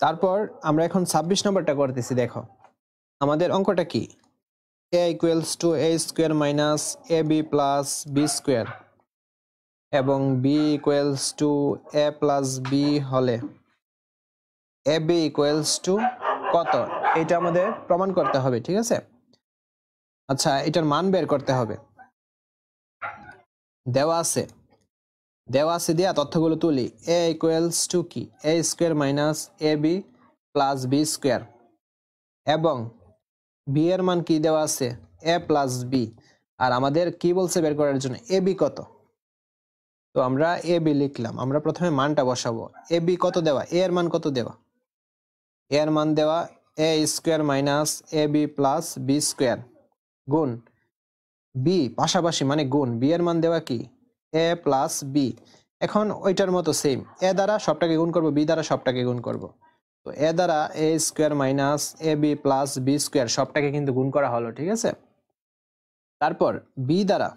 তারপর আমরা এখন 26 নম্বরটা করতেছি। দেখো আমাদের অঙ্কটা কি, a equals to a square minus ab plus b square এবং b equals to a plus b হলে ab ইকুয়ালস টু কত, এটা আমাদের প্রমাণ করতে হবে। ঠিক আছে, আচ্ছা এটার মান বের করতে হবে। দেওয়া আছে দিয়া তথ্যগুলো তুলি। a ইকুয়ালস টু কি, a square minus ab plus b square এবং b এর মান কি দেওয়া আছে, a প্লাস বি। আর আমাদের কি বলছে বের করার জন্য, ab কত। তো আমরা ab লিখলাম, আমরা প্রথমে মানটা বসাবো। ab কত দেওয়া, a এর মান কত দেওয়া, a এর মান দেওয়া a square minus ab plus b square গুণ b পাশাপাশি মানে গুণ b এর মান দেওয়া কি a প্লাস বি। এখন ওইটার মতো সেম, a দ্বারা সবটাকে গুণ করব, b দ্বারা সবটাকে গুণ করব। তো a দ্বারা a square minus ab plus b square সবটাকে কিন্তু গুণ করা হলো। ঠিক আছে, তারপর b দ্বারা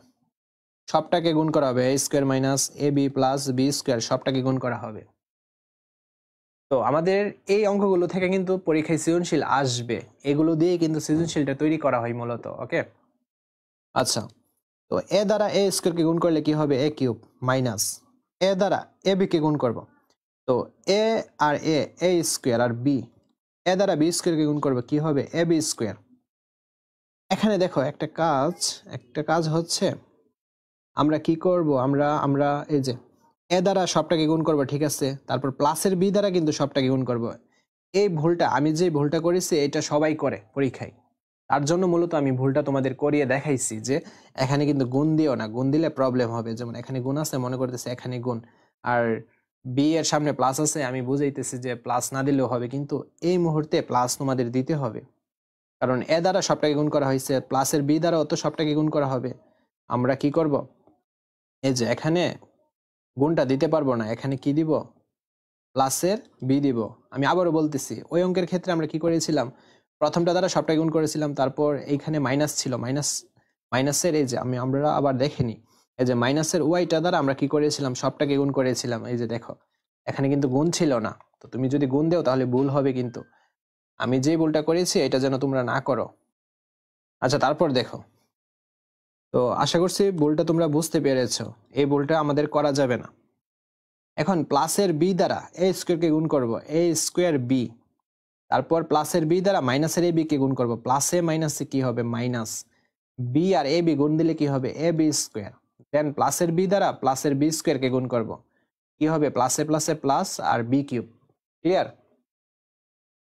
সবটাকে গুণ করা হবে, a square minus ab plus b square সবটাকে গুণ করা হবে। তো আমাদের এই অঙ্কগুলো থেকে কিন্তু পরীক্ষায় সৃজনশীল আসবে, এগুলো দিয়ে কিন্তু সৃজনশীলটা তৈরি করা হয় মূলত। ওকে, আচ্ছা তো এ দ্বারা এ স্কোয়ারকে গুণ করলে কি হবে, এ কিউব মাইনাস এ দ্বারা এ বি কে গুণ করব। তো এ আর এ স্কোয়ার আর বি, এ দ্বারা বি স্কোয়ারকে গুণ করবে কি হবে, এ বি স্কোয়ার। এখানে দেখো একটা কাজ হচ্ছে, আমরা কি করব, আমরা এই যে এ দ্বারা সবটাকে গুণ করব, ঠিক আছে, তারপর প্লাসের বি দ্বারা কিন্তু সবটাকে গুণ করব। এই ভুলটা, আমি যে ভুলটা করেছি এটা সবাই করে পরীক্ষায়, তার জন্য মূলত আমি ভুলটা তোমাদের করিয়ে দেখাইছি যে এখানে কিন্তু গুণ দিও না, গুণ দিলে প্রবলেম হবে। যেমন এখানে গুণ আছে, মনে করতেছে এখানে গুণ, আর বি এর সামনে প্লাস আছে, আমি বুঝাইতেছি যে প্লাস না দিলেও হবে, কিন্তু এই মুহূর্তে প্লাস তোমাদের দিতে হবে, কারণ এ দ্বারা সবটাকে গুণ করা হয়েছে, প্লাসের বি দ্বারাও তো সবটাকে গুণ করা হবে। আমরা কি করব, এই যে এখানে গুণটা দিতে পারবো না, এখানে কি দিব, প্লাসের বি দিব। আমি আবারও বলতেছি, ওই অঙ্কের ক্ষেত্রে আমরা কি করেছিলাম, প্রথমটা দ্বারা সবটাকে গুণ করেছিলাম, তারপর এইখানে মাইনাস ছিল, মাইনাসের এই যে আমরা আবার দেখেনি, এই যে মাইনাসের ওয়াইটা দ্বারা আমরা কি করেছিলাম, সবটাকে গুণ করেছিলাম। এই যে দেখো এখানে কিন্তু গুণ ছিল না, তো তুমি যদি গুণ দেও তাহলে ভুল হবে, কিন্তু আমি যে ভুলটা করেছি এটা যেন তোমরা না করো। আচ্ছা তারপর দেখো, তো আশা করছি ভুলটা তোমরা বুঝতে পেরেছো, এই ভুলটা আমাদের করা যাবে না। এখন প্লাসের বি দ্বারা এ স্কোয়ারকে গুণ করব, এ স্কোয়ার বি, তারপর প্লাসের বি দ্বারা মাইনাসের এ বি কে গুণ করব, প্লাসে মাইনাসে কি হবে, minus, B R A B গুণ দিলে কি হবে, এ বি স্কোয়ার। দেন প্লাসের বি দ্বারা প্লাসের বি স্কোয়ার কে গুণ করব, কি হবে, প্লাসে প্লাসে প্লাস আর বি কিউব। ক্লিয়ার?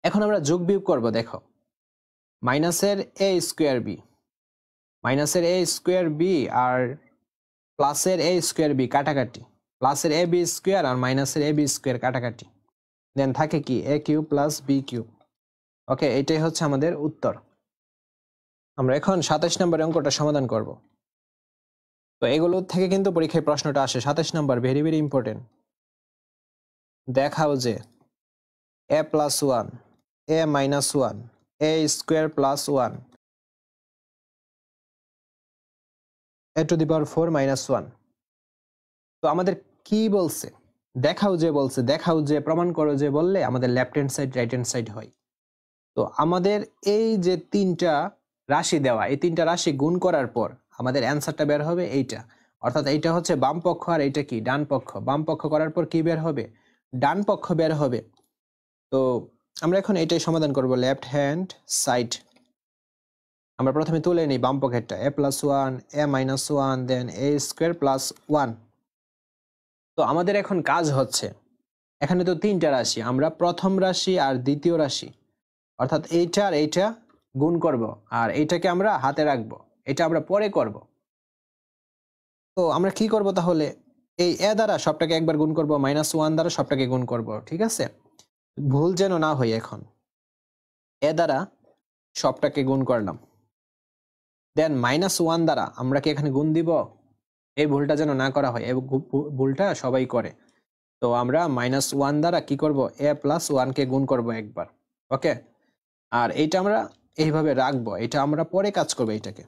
এখন আমরা যোগ বিয়োগ করব। দেখো মাইনাসের এ স্কোয়ার বি, মাইনাসের এ স্কোয়ার বি আর প্লাসের এ স্কোয়ার বি কাটাকাটি, প্লাসের এ বি স্কোয়ার আর মাইনাসের এ বি স্কোয়ার কাটাকাটি, দেন থাকে কি এ কিউব প্লাস বি কিউব। ওকে, এটাই হচ্ছে আমাদের উত্তর। আমরা এখন 27 নম্বরের অঙ্কটা সমাধান করব। তো এগুলো থেকে কিন্তু পরীক্ষায় প্রশ্নটা আসে, 27 নম্বর, ভেরি ভেরি ইম্পর্টেন্ট। দেখাও যে a plus one, a minus one, a square plus one, a to the power 4 minus one. তো আমাদের কি বলছে, দেখাও যে বলছে, দেখাও যে, প্রমাণ করো যে বললে আমাদের left hand side right hand side হয়। তো আমাদের এই যে তিনটা রাশি দেওয়া, এই তিনটা রাশি গুণ করার পর আমাদের অ্যান্সারটা বের হবে এইটা, অর্থাৎ এইটা হচ্ছে বাম পক্ষ আর এইটা কি ডান পক্ষ। বাম পক্ষ করার পর কি বের হবে, ডান পক্ষ বের হবে। তো আমরা এখন এইটাই সমাধান করব, লেফট হ্যান্ড সাইড। আমরা প্রথমে তুলে নিই বাম পক্ষেরটা, এ plus one, a minus one, then A square plus one. তো আমাদের এখন কাজ হচ্ছে, এখানে তো তিনটা রাশি, আমরা প্রথম রাশি আর দ্বিতীয় রাশি, অর্থাৎ এইটা আর এইটা গুণ করব, আর এইটাকে আমরা হাতে রাখবো, এটা আমরা পরে করব। তো আমরা কি করব তাহলে, এই এ দ্বারা সবটাকে একবার গুণ করব, মাইনাস ওয়ান দ্বারা সবটাকে গুণ করব। ঠিক আছে, ভুল যেন না হয়। এখন এ দ্বারা সবটাকে গুণ করলাম, দেন মাইনাস ওয়ান দ্বারা আমরা কি এখানে গুণ দিব, এই ভুলটা যেন না করা হয়, এই ভুলটা সবাই করে। তো আমরা মাইনাস ওয়ান দ্বারা কি করব, এ প্লাস ওয়ানকে গুণ করব একবার। ওকে, আর এইটা আমরা এইভাবে রাখবো, এটা আমরা পরে কাজ করবো এইটাকে।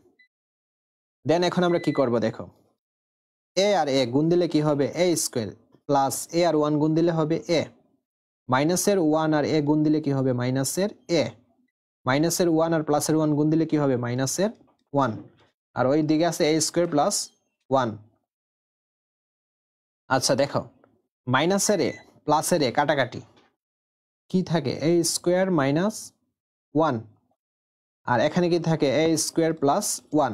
দেন এখন আমরা কি করব, দেখো এ আর এ গুণ দিলে কি হবে, এ স্কোয়ার প্লাস এ আর ওয়ান গুণ দিলে হবে এ, মাইনাসের 1 আর a গুণ দিলে কি হবে মাইনাসের a, মাইনাসের 1 আর প্লাসের 1 গুণ দিলে কি হবে মাইনাসের 1, আর ওই দিকে আছে a স্কয়ার প্লাস 1। আচ্ছা দেখো মাইনাসের a প্লাসের a কাটাকাটি কি থাকে a স্কয়ার মাইনাস 1, আর এখানে কি থাকে a স্কয়ার প্লাস 1।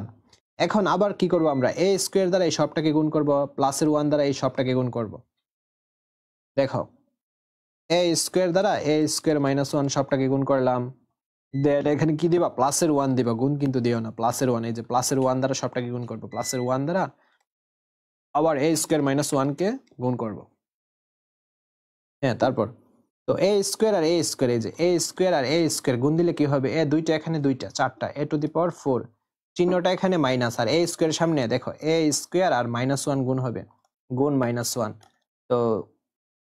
এখন আবার কি করব আমরা a স্কয়ার দ্বারা এই সবটাকে গুণ করব, প্লাসের 1 দ্বারা এই সবটাকে গুণ করব। দেখো a স্কয়ার দ্বারা a স্কয়ার মাইনাস 1 সবটাকে গুণ করলাম, দেন এখানে কি দিবা প্লাসের 1 দিবা, গুণ কিন্তু দিও না, প্লাসের 1, এই যে প্লাসের 1 দ্বারা সবটাকে গুণ করব, প্লাসের 1 দ্বারা আবার a স্কয়ার মাইনাস 1 কে গুণ করব। হ্যাঁ তারপর তো a স্কয়ার আর a স্কয়ার, এই যে a স্কয়ার আর a স্কয়ার গুণ দিলে কি হবে a দুইটা এখানে দুইটা চারটা a টু দি পাওয়ার 4, চিহ্নটা এখানে মাইনাস, আর a স্কয়ারের সামনে দেখো a স্কয়ার আর মাইনাস 1 গুণ হবে, গুণ মাইনাস 1, তো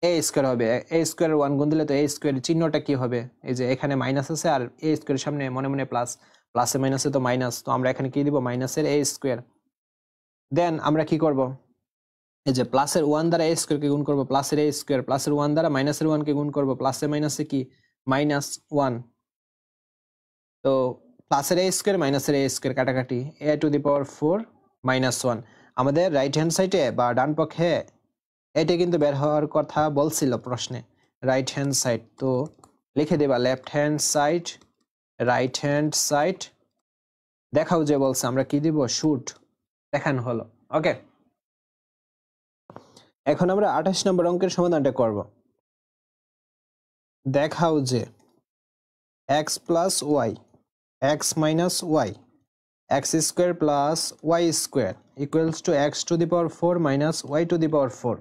a স্কয়ার হবে, a স্কয়ার 1 গুণ দিলে তো a স্কয়ারের চিহ্নটা কি হবে, এই যে এখানে মাইনাস আছে আর a স্কয়ারের সামনে মনে মনে প্লাস, প্লাসে মাইনাসে তো মাইনাস, তো আমরা এখানে কি দিব মাইনাসের a স্কয়ার। দেন আমরা কি করব এই যে প্লাসের 1 দ্বারা a স্কয়ার কে গুণ করব, প্লাসের a স্কয়ার, প্লাসের 1 দ্বারা মাইনাসের 1 কে গুণ করব, প্লাসে মাইনাসে কি মাইনাস 1, তো প্লাসের a স্কয়ার মাইনাসের a স্কয়ার কাটাকাটি a two the power 4 minus 1। আমাদের রাইট হ্যান্ড সাইডে বা ডান পক্ষে এটা কিন্তু বের হওয়ার কথা বলছিল প্রশ্নে, রাইট হ্যান্ড সাইড, তো লিখে দেবা left hand side, right hand side, দেখাও যে বলছে আমরা কি দিব শুট, দেখানো হলো। ওকে, এখন আমরা 28 নম্বর অঙ্কের সমাধানটা করব। দেখাও যে x plus y, x minus y, x square plus y square equals to x to the power 4 minus y to the power 4।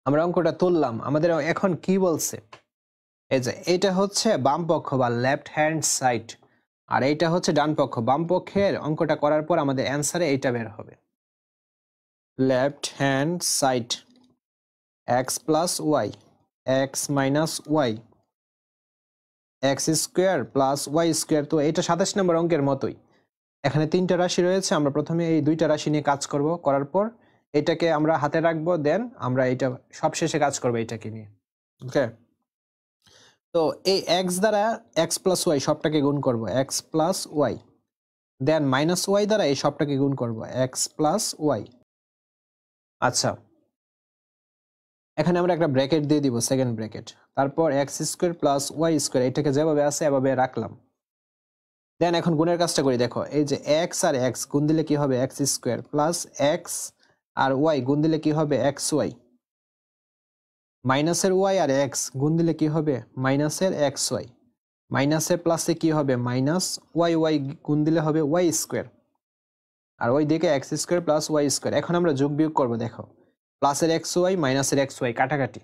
আমরা অঙ্কটা তুললাম, আমাদের এখন কি বলছে এই যে এটা হচ্ছে বাম পক্ষ বা লেফট হ্যান্ড সাইড, আর এইটা হচ্ছে ডান পক্ষ। বাম পক্ষের অঙ্কটা করার পর আমাদের অ্যান্সারে এইটা বের হবে, left hand side x plus y, x minus y, x square plus y square. তো এটা 27 নম্বর অঙ্কের মতোই, এখানে তিনটা রাশি রয়েছে, আমরা প্রথমে এই দুইটা রাশি নিয়ে কাজ করব, করার পর এটাকে আমরা হাতে রাখবো, দেন আমরা এটা সবশেষে কাজ করবো এটাকে নিয়ে। ওকে, তো এই এক্স দ্বারা এক্স প্লাস ওয়াই সবটাকে গুণ করবো, x plus Y, than minus Y দ্বারা এই সবটাকে গুণ করবো, এক্স প্লাস ওয়াই। আচ্ছা, এখানে আমরা একটা ব্র্যাকেট দিয়ে দিব, সেকেন্ড ব্র্যাকেট, তারপর x square plus y square, এটাকে যেভাবে আছে এভাবে রাখলাম। দেন এখন গুণের কাজটা করি, দেখো এই যে এক্স আর এক্স গুণ দিলে কি হবে এক্স স্কোয়ার, প্লাস এক্স আর ওয়াই গুণ দিলে কি হবে এক্স ওয়াই, মাইনাসের ওয়াই আর এক্স গুণ দিলে কি হবে মাইনাসের এক্স ওয়াই, মাইনাসে প্লাসে কি হবে মাইনাস ওয়াই, ওয়াই গুণ দিলে হবে ওয়াই স্কোয়ার, আর ওই দিকে x square plus y square. এখন আমরা যোগ বিয়োগ করবো, দেখো প্লাসের এক্স ওয়াই মাইনাসের এক্স ওয়াই কাটাকাটি,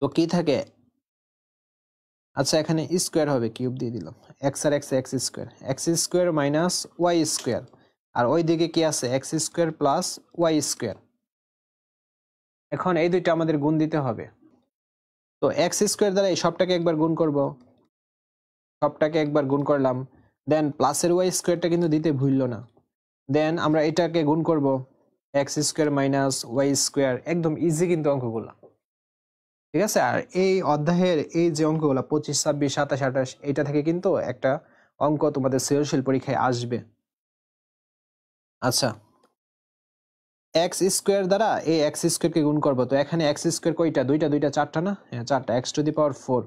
তো কি থাকে, আচ্ছা এখানে স্কোয়ার হবে, কিউব দিয়ে দিলাম, এক্স আর x x square minus y square, আর ওই দিকে কি আছে x square plus y square. এখন এই দুইটা আমাদের গুণ দিতে হবে, তো এক্স স্কোয়ার দ্বারা এই সবটাকে একবার গুণ করব, সবটাকে একবার গুণ করলাম, দেন প্লাসের ওয়াই স্কোয়ারটা কিন্তু দিতে ভুললো না, দেন আমরা এটাকে গুণ করব x square minus y square, একদম ইজি কিন্তু অঙ্কগুলো, ঠিক আছে। আর এই অধ্যায়ের এই যে অঙ্কগুলো 25, 26, 27, 28 এটা থেকে কিন্তু একটা অঙ্ক তোমাদের সৃজনশীল পরীক্ষায় আসবে। আচ্ছা, এক্স স্কোয়ার দ্বারা এই এক্স স্কোয়ারকে গুণ করবো, তো এখানে এক্স স্কোয়ার কয়টা দুইটা, দুইটা চারটা না, হ্যাঁ চারটা, এক্স টু দি পাওয়ার 4,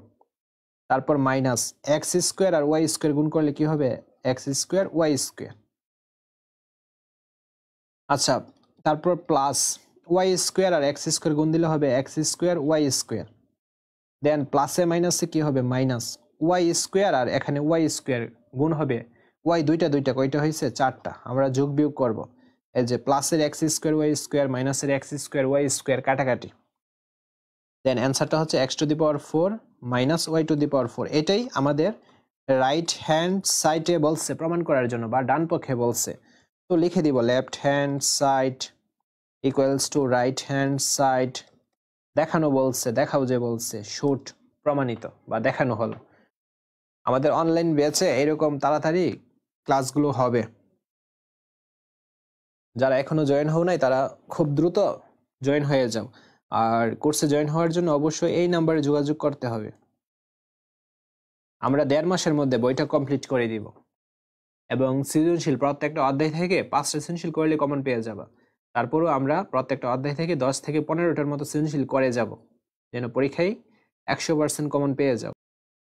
তারপর মাইনাস এক্স স্কোয়ার আর ওয়াই স্কোয়ার গুণ করলে কি হবে এক্স স্কোয়ার ওয়াই স্কোয়ার। আচ্ছা, তারপর প্লাস ওয়াই স্কোয়ার আর এক্স স্কোয়ার গুণ দিলে হবে x square y square, then প্লাসে মাইনাসে কি হবে মাইনাস ওয়াই স্কোয়ার, আর এখানে ওয়াই স্কোয়ার গুণ হবে ওয়াই, দুইটা দুইটা কয়টা হয়েছে চারটা, আমরা যোগ বিয়োগ করব, এই যে প্লাসের এক্স স্কোয়ার ওয়াই স্কোয়ার মাইনাসের এক্স স্কোয়ার ওয়াই স্কোয়ার কাটাকাটি, দেন অ্যান্সারটা হচ্ছে x to the power 4 minus y to the power 4। এটাই আমাদের রাইট হ্যান্ড সাইডে বলছে প্রমাণ করার জন্য, বা ডান পক্ষে বলছে, তো লিখে দিব left hand side equals to right hand side, দেখানো বলছে, দেখাও যে বলছে, শুট প্রমাণিত বা দেখানো হলো। আমাদের অনলাইন ব্যাচে এরকম তাড়াতাড়ি ক্লাসগুলো হবে, যারা এখনো জয়েন হও নাই তারা খুব দ্রুত জয়েন হয়ে যাও। আর কোর্সে জয়েন হওয়ার জন্য অবশ্যই এই নাম্বারে যোগাযোগ করতে হবে। আমরা 1.5 মাসের মধ্যে বইটা কমপ্লিট করে দিব এবং সৃজনশীল প্রত্যেকটা অধ্যায় থেকে 5টা সৃজনশীল করলে কমন পেয়ে যাবা। তারপরও আমরা প্রত্যেকটা অধ্যায় থেকে 10 থেকে 15টার মতো সৃজনশীল করে যাব, যেন পরীক্ষায় 100% কমন পেয়ে যাও।